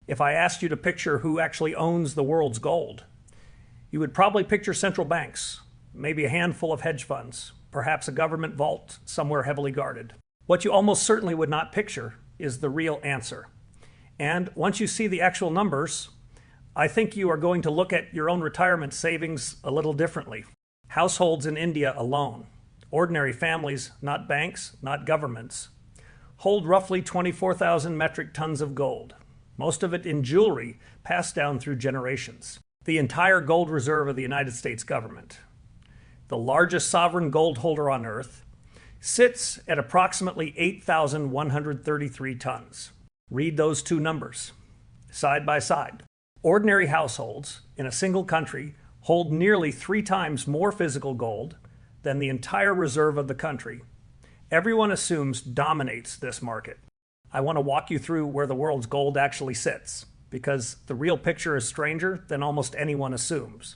if I asked you to picture who actually owns the world's gold, you would probably picture central banks, maybe a handful of hedge funds, perhaps a government vault somewhere heavily guarded. What you almost certainly would not picture is the real answer. And once you see the actual numbers, I think you are going to look at your own retirement savings a little differently. Households in India alone, ordinary families, not banks, not governments, hold roughly 24,000 metric tons of gold, most of it in jewelry passed down through generations. The entire gold reserve of the United States government, the largest sovereign gold holder on earth, sits at approximately 8,133 tons. Read those two numbers side by side. Ordinary households in a single country hold nearly 3 times more physical gold than the entire reserve of the country. Everyone assumes dominates this market. I want to walk you through where the world's gold actually sits, because the real picture is stranger than almost anyone assumes.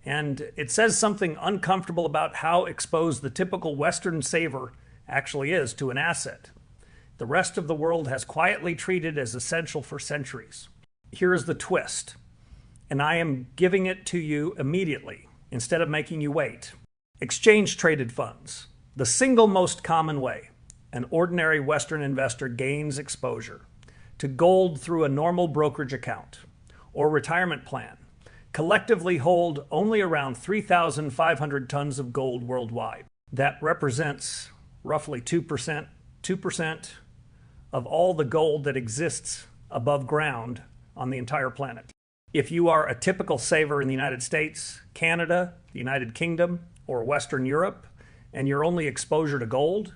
And it says something uncomfortable about how exposed the typical Western saver actually is to an asset the rest of the world has quietly treated as essential for centuries. Here is the twist, and I am giving it to you immediately instead of making you wait. Exchange-traded funds, the single most common way an ordinary Western investor gains exposure to gold through a normal brokerage account or retirement plan, collectively hold only around 3,500 tons of gold worldwide. That represents roughly 2% of all the gold that exists above ground on the entire planet. If you are a typical saver in the United States, Canada, the United Kingdom, or Western Europe, and your only exposure to gold,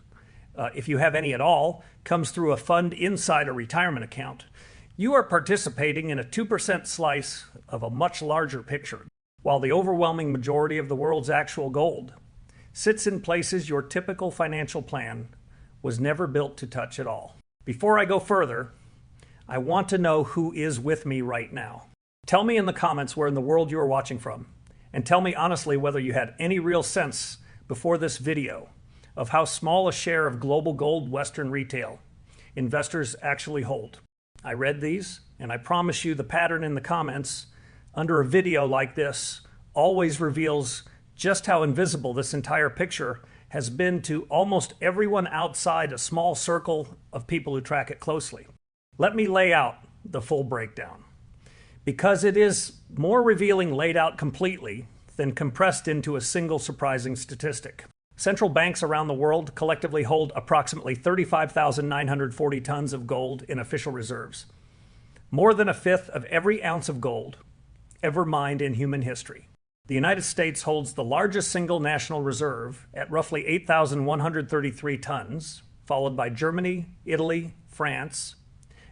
if you have any at all, comes through a fund inside a retirement account, you are participating in a 2% slice of a much larger picture, while the overwhelming majority of the world's actual gold sits in places your typical financial plan was never built to touch at all. Before I go further, I want to know who is with me right now. Tell me in the comments where in the world you are watching from, and tell me honestly whether you had any real sense before this video of how small a share of global gold Western retail investors actually hold. I read these, and I promise you the pattern in the comments under a video like this always reveals just how invisible this entire picture has been to almost everyone outside a small circle of people who track it closely. Let me lay out the full breakdown, because it is more revealing laid out completely than compressed into a single surprising statistic. Central banks around the world collectively hold approximately 35,940 tons of gold in official reserves, more than a fifth of every ounce of gold ever mined in human history. The United States holds the largest single national reserve at roughly 8,133 tons, followed by Germany, Italy, France,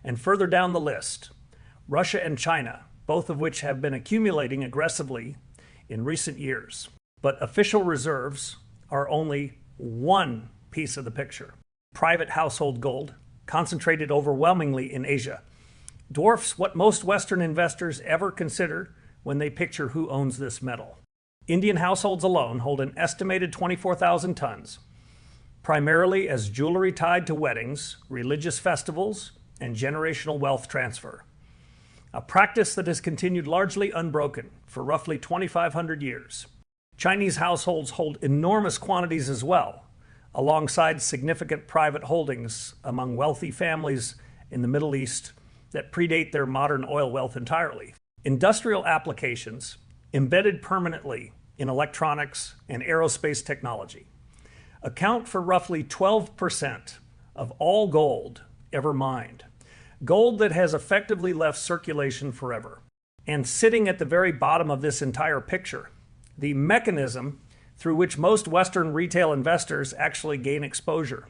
and further down the list, Russia and China, both of which have been accumulating aggressively in recent years. But official reserves are only one piece of the picture. Private household gold, concentrated overwhelmingly in Asia, dwarfs what most Western investors ever consider when they picture who owns this metal. Indian households alone hold an estimated 24,000 tons, primarily as jewelry tied to weddings, religious festivals, and generational wealth transfer. A practice that has continued largely unbroken for roughly 2,500 years. Chinese households hold enormous quantities as well, alongside significant private holdings among wealthy families in the Middle East that predate their modern oil wealth entirely. Industrial applications embedded permanently in electronics and aerospace technology account for roughly 12% of all gold ever mined. Gold that has effectively left circulation forever. And sitting at the very bottom of this entire picture, the mechanism through which most Western retail investors actually gain exposure,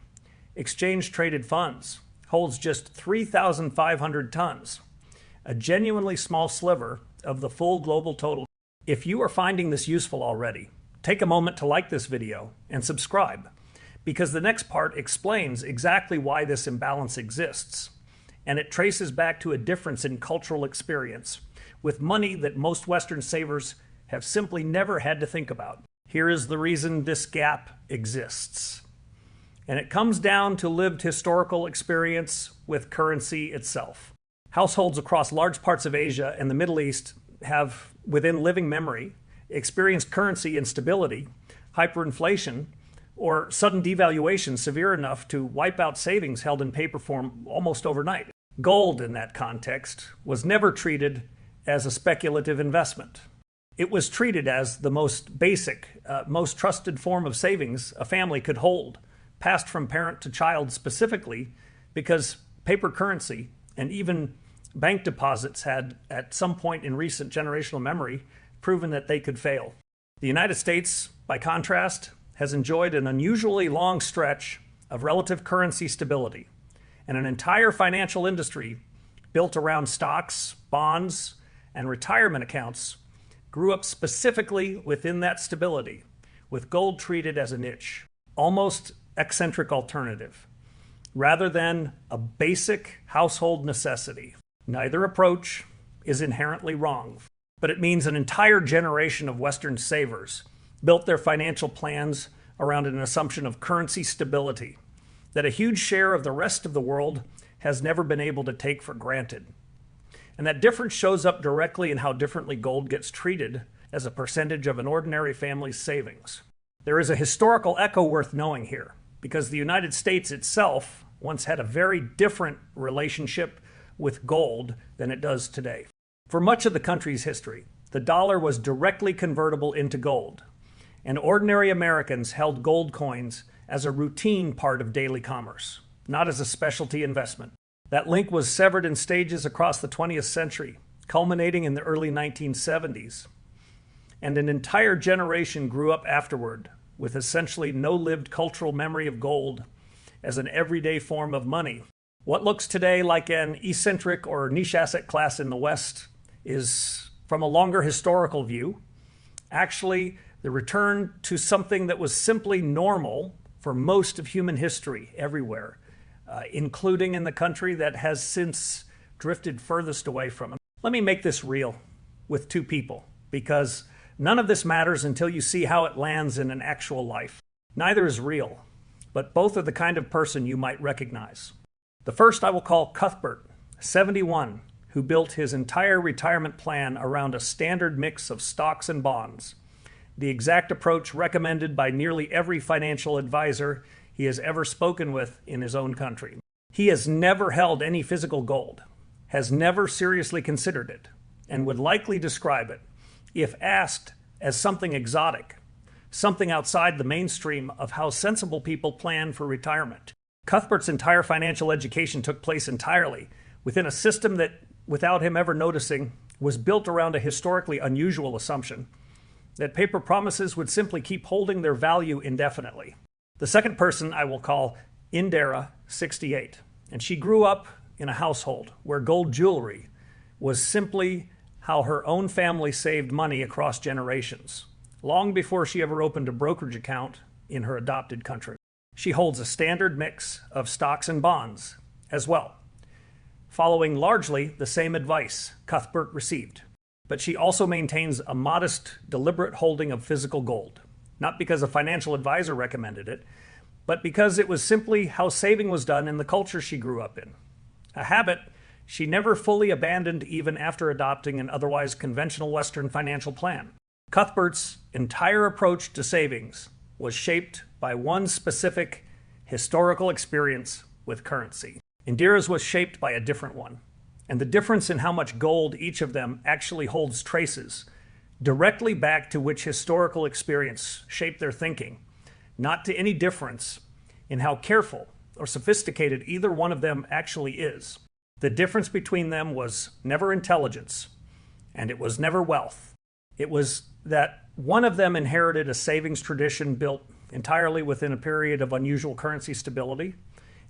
exchange-traded funds, holds just 3,500 tons, a genuinely small sliver of the full global total. If you are finding this useful already, take a moment to like this video and subscribe, because the next part explains exactly why this imbalance exists, and it traces back to a difference in cultural experience with money that most Western savers have simply never had to think about. Here is the reason this gap exists. And it comes down to lived historical experience with currency itself. Households across large parts of Asia and the Middle East have, within living memory, experienced currency instability, hyperinflation, or sudden devaluation severe enough to wipe out savings held in paper form almost overnight. Gold, in that context, was never treated as a speculative investment. It was treated as the most basic, most trusted form of savings a family could hold, passed from parent to child specifically because paper currency and even bank deposits had, at some point in recent generational memory, proven that they could fail. The United States, by contrast, has enjoyed an unusually long stretch of relative currency stability and an entire financial industry built around stocks, bonds, and retirement accounts grew up specifically within that stability, with gold treated as a niche, almost eccentric alternative, rather than a basic household necessity. Neither approach is inherently wrong, but it means an entire generation of Western savers built their financial plans around an assumption of currency stability that a huge share of the rest of the world has never been able to take for granted. And that difference shows up directly in how differently gold gets treated as a percentage of an ordinary family's savings. There is a historical echo worth knowing here, because the United States itself once had a very different relationship with gold than it does today. For much of the country's history, the dollar was directly convertible into gold, and ordinary Americans held gold coins as a routine part of daily commerce, not as a specialty investment. That link was severed in stages across the 20th century, culminating in the early 1970s, and an entire generation grew up afterward with essentially no lived cultural memory of gold as an everyday form of money. What looks today like an eccentric or niche asset class in the West is, from a longer historical view, actually the return to something that was simply normal for most of human history everywhere, including in the country that has since drifted furthest away from it. Let me make this real with two people, because none of this matters until you see how it lands in an actual life. Neither is real, but both are the kind of person you might recognize. The first I will call Cuthbert, 71, who built his entire retirement plan around a standard mix of stocks and bonds, the exact approach recommended by nearly every financial advisor he has ever spoken with in his own country. He has never held any physical gold, has never seriously considered it, and would likely describe it, if asked, as something exotic, something outside the mainstream of how sensible people plan for retirement. Cuthbert's entire financial education took place entirely within a system that, without him ever noticing, was built around a historically unusual assumption that paper promises would simply keep holding their value indefinitely. The second person I will call Indira, 68, and she grew up in a household where gold jewelry was simply how her own family saved money across generations, long before she ever opened a brokerage account in her adopted country. She holds a standard mix of stocks and bonds as well, following largely the same advice Cuthbert received. But she also maintains a modest, deliberate holding of physical gold, not because a financial advisor recommended it, but because it was simply how saving was done in the culture she grew up in. A habit she never fully abandoned even after adopting an otherwise conventional Western financial plan. Cuthbert's entire approach to savings was shaped by one specific historical experience with currency. Indira's was shaped by a different one, and the difference in how much gold each of them actually holds traces directly back to which historical experience shaped their thinking, not to any difference in how careful or sophisticated either one of them actually is. The difference between them was never intelligence, and it was never wealth. It was that one of them inherited a savings tradition built entirely within a period of unusual currency stability,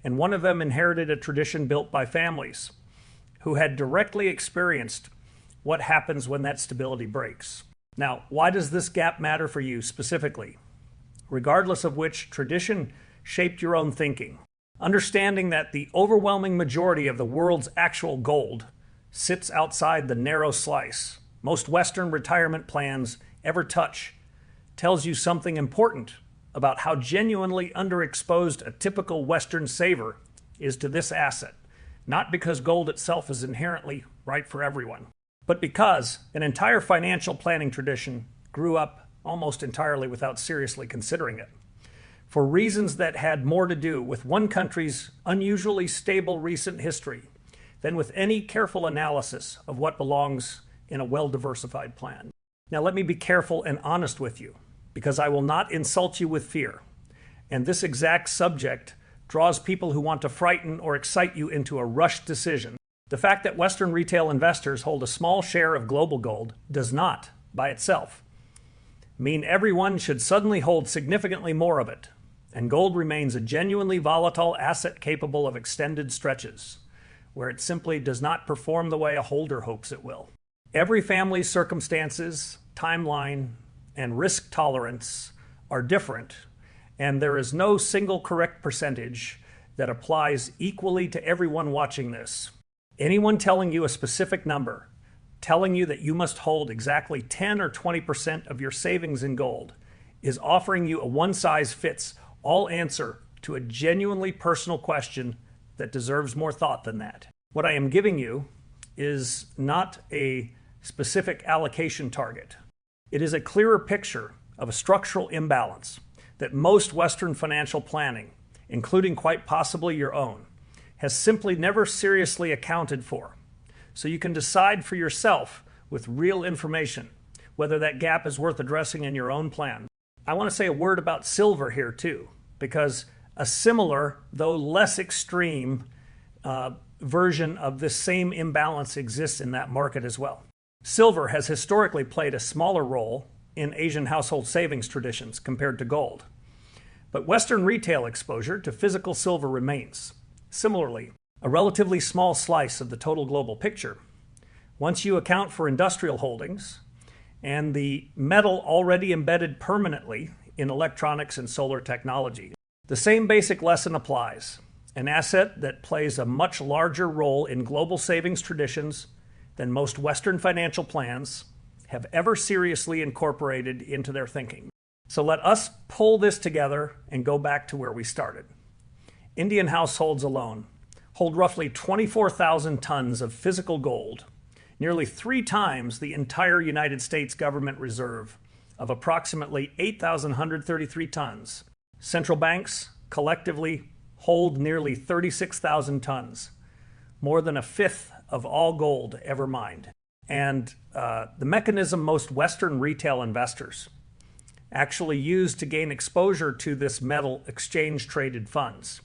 and one of them inherited a tradition built by families who had directly experienced what happens when that stability breaks. Now, why does this gap matter for you specifically? Regardless of which tradition shaped your own thinking, understanding that the overwhelming majority of the world's actual gold sits outside the narrow slice most Western retirement plans ever touch tells you something important about how genuinely underexposed a typical Western saver is to this asset, not because gold itself is inherently right for everyone, but because an entire financial planning tradition grew up almost entirely without seriously considering it, for reasons that had more to do with one country's unusually stable recent history than with any careful analysis of what belongs in a well-diversified plan. Now let me be careful and honest with you, because I will not insult you with fear, and this exact subject draws people who want to frighten or excite you into a rushed decision. The fact that Western retail investors hold a small share of global gold does not, by itself, mean everyone should suddenly hold significantly more of it, and gold remains a genuinely volatile asset capable of extended stretches, where it simply does not perform the way a holder hopes it will. Every family's circumstances, timeline, and risk tolerance are different, and there is no single correct percentage that applies equally to everyone watching this. Anyone telling you a specific number, telling you that you must hold exactly 10 or 20% of your savings in gold, is offering you a one-size-fits-all answer to a genuinely personal question that deserves more thought than that. What I am giving you is not a specific allocation target. It is a clearer picture of a structural imbalance that most Western financial planning, including quite possibly your own, has simply never seriously accounted for. So you can decide for yourself with real information whether that gap is worth addressing in your own plan. I want to say a word about silver here too, because a similar, though less extreme, version of this same imbalance exists in that market as well. Silver has historically played a smaller role in Asian household savings traditions compared to gold. But Western retail exposure to physical silver remains, similarly, a relatively small slice of the total global picture. Once you account for industrial holdings and the metal already embedded permanently in electronics and solar technology, the same basic lesson applies. An asset that plays a much larger role in global savings traditions than most Western financial plans have ever seriously incorporated into their thinking. So let us pull this together and go back to where we started. Indian households alone hold roughly 24,000 tons of physical gold, nearly 3 times the entire United States government reserve of approximately 8,133 tons. Central banks collectively hold nearly 36,000 tons, more than a fifth of all gold ever mined. And the mechanism most Western retail investors actually use to gain exposure to this metal exchange-traded funds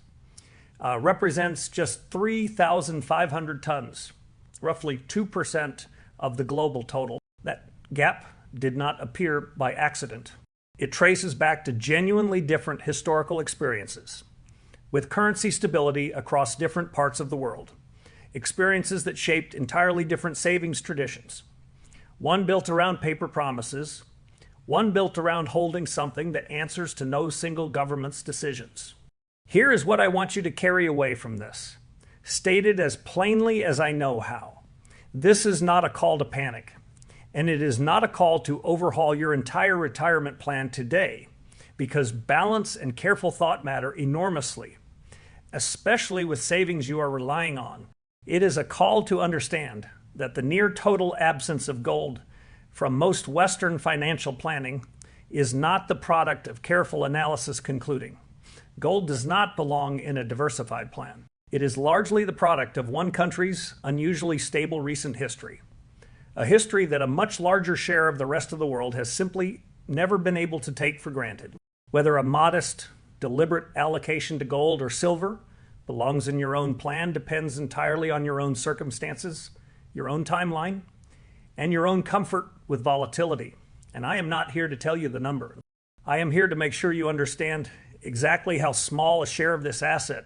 represents just 3,500 tons, roughly 2% of the global total. That gap did not appear by accident. It traces back to genuinely different historical experiences with currency stability across different parts of the world, experiences that shaped entirely different savings traditions. One built around paper promises, one built around holding something that answers to no single government's decisions. Here is what I want you to carry away from this, stated as plainly as I know how. This is not a call to panic, and it is not a call to overhaul your entire retirement plan today, because balance and careful thought matter enormously, especially with savings you are relying on. It is a call to understand that the near total absence of gold from most Western financial planning is not the product of careful analysis concluding gold does not belong in a diversified plan. It is largely the product of one country's unusually stable recent history, a history that a much larger share of the rest of the world has simply never been able to take for granted. Whether a modest, deliberate allocation to gold or silver belongs in your own plan depends entirely on your own circumstances, your own timeline, and your own comfort with volatility. And I am not here to tell you the number. I am here to make sure you understand exactly how small a share of this asset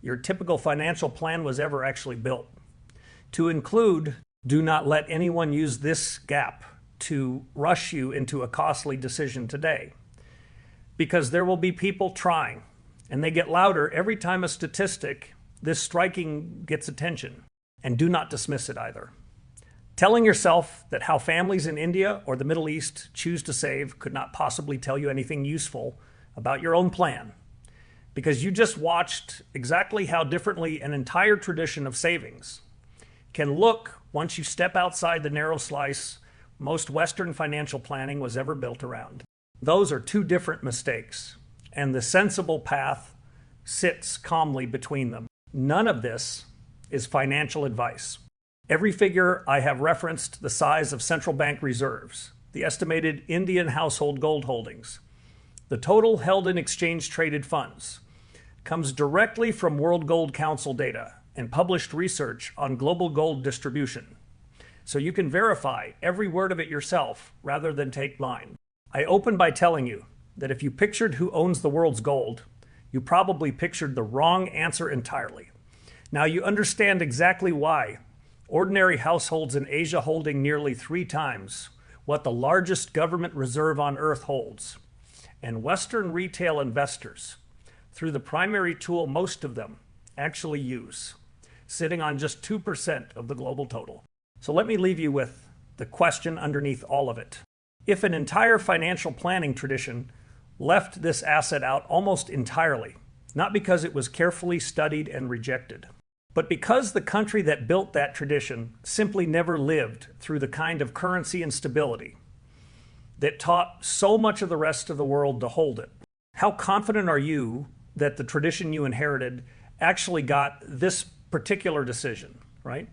your typical financial plan was ever actually built. To include, do not let anyone use this gap to rush you into a costly decision today, because there will be people trying, and they get louder every time a statistic this striking gets attention. And do not dismiss it either. Telling yourself that how families in India or the Middle East choose to save could not possibly tell you anything useful about your own plan because you just watched exactly how differently an entire tradition of savings can look once you step outside the narrow slice most Western financial planning was ever built around. Those are two different mistakes, and the sensible path sits calmly between them. None of this is financial advice. Every figure I have referenced, the size of central bank reserves, the estimated Indian household gold holdings, the total held in exchange-traded funds, comes directly from World Gold Council data and published research on global gold distribution. So you can verify every word of it yourself rather than take mine. I open by telling you that if you pictured who owns the world's gold, you probably pictured the wrong answer entirely. Now you understand exactly why ordinary households in Asia holding nearly 3 times what the largest government reserve on earth holds, and Western retail investors, through the primary tool most of them actually use, sitting on just 2% of the global total. So let me leave you with the question underneath all of it. If an entire financial planning tradition left this asset out almost entirely, not because it was carefully studied and rejected, but because the country that built that tradition simply never lived through the kind of currency instability that taught so much of the rest of the world to hold it, how confident are you that the tradition you inherited actually got this particular decision, right?